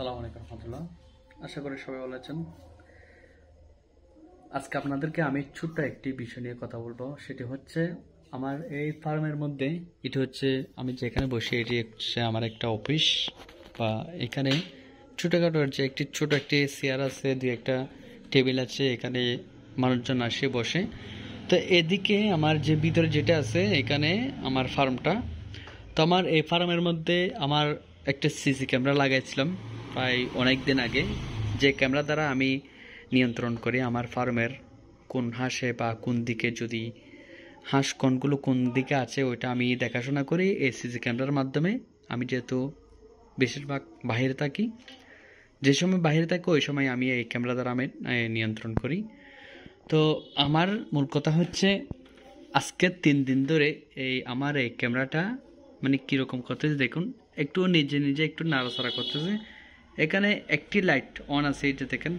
আসসালামু আলাইকুম রহমতুল্লাহ। আশা করি সবাই ভালো আছেন। আজকে আপনাদেরকে আমি ছোট্ট একটি বিষয় নিয়ে কথা বলবো। সেটি হচ্ছে আমার এই ফার্মের মধ্যে এটি হচ্ছে আমি যেখানে বসি, এটি হচ্ছে আমার একটা অফিস বা এখানে ছোটোখাটো হচ্ছে একটি ছোট একটি চেয়ার আছে, দুই একটা টেবিল আছে, এখানে মানুষজন আসে বসে। তো এদিকে আমার যে ভিতরে যেটা আছে এখানে আমার ফার্মটা। তো আমার এই ফার্মের মধ্যে আমার একটা সিসি ক্যামেরা লাগাইছিলাম প্রায় অনেক দিন আগে, যে ক্যামেরা দ্বারা আমি নিয়ন্ত্রণ করি আমার ফার্মের কোন হাঁসে বা কোন দিকে যদি হাঁস কোনগুলো কোন দিকে আছে ওইটা আমি দেখাশোনা করি এই সিসি ক্যামেরার মাধ্যমে। আমি যেহেতু বেশিরভাগ বাইরে থাকি, যে সময় বাইরে থাকি ওই সময় আমি এই ক্যামেরা দ্বারা আমি নিয়ন্ত্রণ করি। তো আমার মূল কথা হচ্ছে আজকে 3 দিন ধরে আমার এই ক্যামেরাটা মানে কীরকম করতেছে দেখুন, একটু নিজে নিজে একটু নাড়াচাড়া করতেছে। এখানে একটি লাইট অন আছে, এটা দেখেন,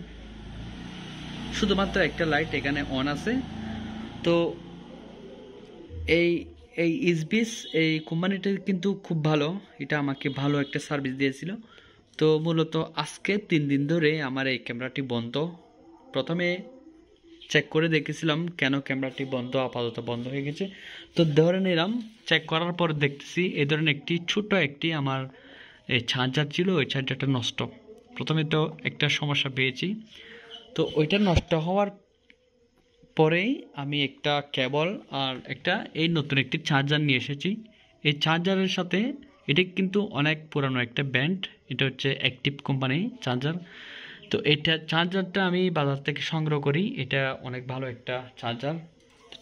শুধুমাত্র একটা লাইট এখানে অন আছে। তো এই এই ইসবিস এই কোম্পানিটা কিন্তু খুব ভালো, এটা আমাকে ভালো একটা সার্ভিস দিয়েছিল। তো মূলত আজকে 3 দিন ধরে আমার এই ক্যামেরাটি বন্ধ। প্রথমে চেক করে দেখেছিলাম কেন ক্যামেরাটি বন্ধ, আপাতত বন্ধ হয়ে গেছে। তো ধরে নিলাম, চেক করার পর দেখতেছি এই ধরনের একটি ছোট একটি আমার এই চার্জার ছিল, ওই চার্জারটা নষ্ট। প্রথমে তো একটা সমস্যা পেয়েছি, তো ওইটা নষ্ট হওয়ার পরেই আমি একটা কেবল আর একটা এই নতুন একটি চার্জার নিয়ে এসেছি। এই চার্জারের সাথে এটা কিন্তু অনেক পুরানো একটা ব্র্যান্ড, এটা হচ্ছে অ্যাক্টিভ কোম্পানি চার্জার। তো এটা চার্জারটা আমি বাজার থেকে সংগ্রহ করি, এটা অনেক ভালো একটা চার্জার।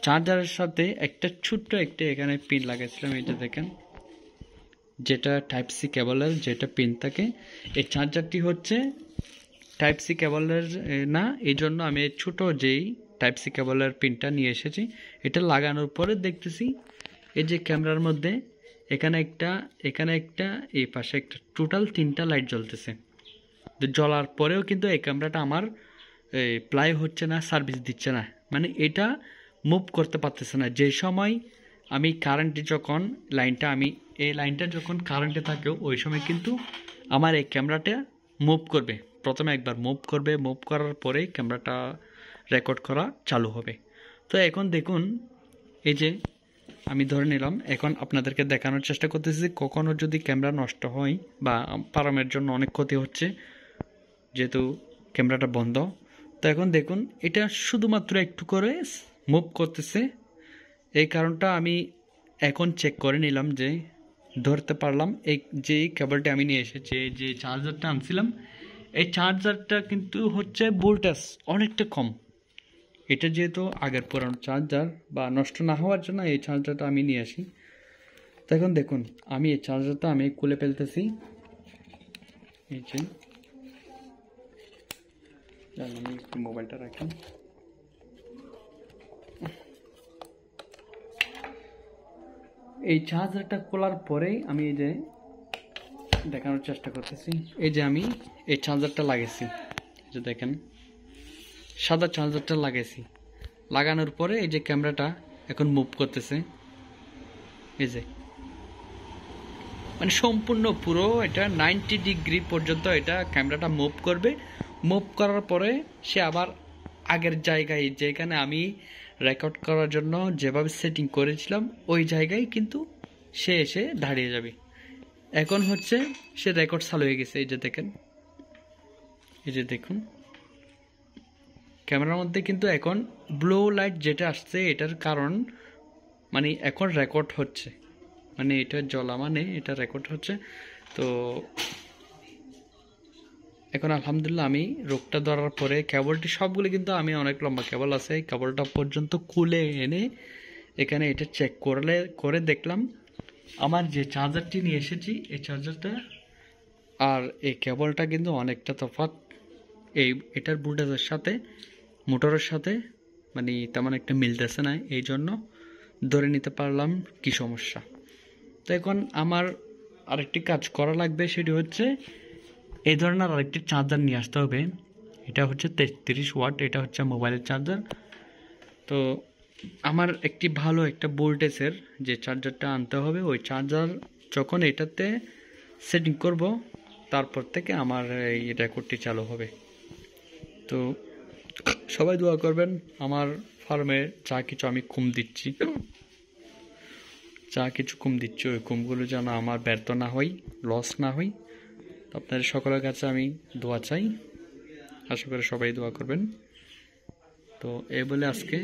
চার্জারের সাথে একটা ছোট্ট একটা এখানে পিন লাগাইছিলাম, এটা দেখেন, যেটা টাইপ সি কেবলের যেটা পিন থাকে। এই চার্জারটি হচ্ছে টাইপ সি কেবলের না, এই জন্য আমি ছোট যেই টাইপ সি কেবলের পিনটা নিয়ে এসেছি। এটা লাগানোর পরে দেখতেছি এই যে ক্যামেরার মধ্যে এখানে একটা এই পাশে একটা, টোটাল 3টা লাইট জ্বলতেছে। তো জ্বলার পরেও কিন্তু এই ক্যামেরাটা আমার প্লাই হচ্ছে না, সার্ভিস দিচ্ছে না, মানে এটা মুভ করতে পারতেছে না। যে সময় আমি কারেন্টে যখন এই লাইনটা যখন কারেন্টে থাকে ওই সময় কিন্তু আমার এই ক্যামেরাটা মুভ করবে। প্রথমে একবার মুভ করবে, মুভ করার পরে ক্যামেরাটা রেকর্ড করা চালু হবে। তো এখন দেখুন, এই যে আমি ধরে নিলাম, এখন আপনাদেরকে দেখানোর চেষ্টা করতেছি কখনো যদি ক্যামেরা নষ্ট হয় বা ফার্মের জন্য অনেক ক্ষতি হচ্ছে যেহেতু ক্যামেরাটা বন্ধ। তো এখন দেখুন এটা শুধুমাত্র একটু করে মুভ করতেছে। এই কারণটা আমি এখন চেক করে নিলাম, যে ধরতে পারলাম এই যে কেবলটা আমি নিয়ে এসেছি, যে চার্জারটা আনছিলাম, এই চার্জারটা কিন্তু হচ্ছে ভোল্টেজ অনেকটা কম। এটা যেহেতু আগের পুরানো চার্জার বা নষ্ট না হওয়ার জন্য এই চার্জারটা আমি নিয়ে আসি। তো এখন দেখুন আমি এই চার্জারটা আমি খুলে ফেলতেছি। এই যে আমি একটু মোবাইলটা রাখি। এই চার্জারটা খোলার পরেই আমি এই যে দেখানোর চেষ্টা করতেছি, এই যে আমি এই চার্জারটা লাগাইছি, এই যে দেখেন সাদা চার্জারটা লাগাইছি। লাগানোর পরে এই যে ক্যামেরাটা এখন মুভ করতেছে, এই যে মানে সম্পূর্ণ পুরো এটা 90 ডিগ্রি পর্যন্ত এটা ক্যামেরাটা মুভ করবে। মুভ করার পরে সে আবার আগের জায়গায়, যেখানে আমি রেকর্ড করার জন্য যেভাবে সেটিং করেছিলাম ওই জায়গায় কিন্তু সে এসে দাঁড়িয়ে যাবে। এখন হচ্ছে সে রেকর্ড চালু হয়ে গেছে, এই যে দেখেন, এই যে দেখুন ক্যামেরার মধ্যে কিন্তু এখন ব্লু লাইট যেটা আসছে এটার কারণ মানে এখন রেকর্ড হচ্ছে, মানে এটা জ্বলা মানে এটা রেকর্ড হচ্ছে। তো এখন আলহামদুলিল্লাহ আমি রোগটা ধরার পরে কেবলটি সবগুলো কিন্তু আমি অনেক লম্বা কেবল আছে, কেবলটা পর্যন্ত খুলে এনে এখানে এটা চেক করে দেখলাম আমার যে চার্জারটি নিয়ে এসেছি এই চার্জারটা আর এই কেবলটা কিন্তু অনেকটা তফাৎ। এটার ভোল্টেজের সাথে মোটরের সাথে মানে তেমন একটা মিলতেছে না, এই জন্য ধরে নিতে পারলাম কি সমস্যা। তো এখন আমার আরেকটি কাজ করা লাগবে, সেটি হচ্ছে এই ধরনের আরেকটি চার্জার নিয়ে আসতে হবে। এটা হচ্ছে 33 ওয়াট, এটা হচ্ছে মোবাইলের চার্জার। তো আমার একটি ভালো একটা ভোল্টেজের যে চার্জারটা আনতে হবে, ওই চার্জার যখন এটাতে সেটিং করব তারপর থেকে আমার এই রেকর্ডটি চালু হবে। তো সবাই দোয়া করবেন, আমার ফার্মে যা কিছু আমি ঘুম দিচ্ছি ওই ঘুমগুলো যেন আমার ব্যর্থ না হই, লস না হই। তো আপনাদের সকলের কাছে আমি দোয়া চাই, আশা করি সবাই দোয়া করবেন। তো এই বলে আজকে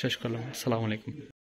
শেষ করলাম। আসসালামু আলাইকুম।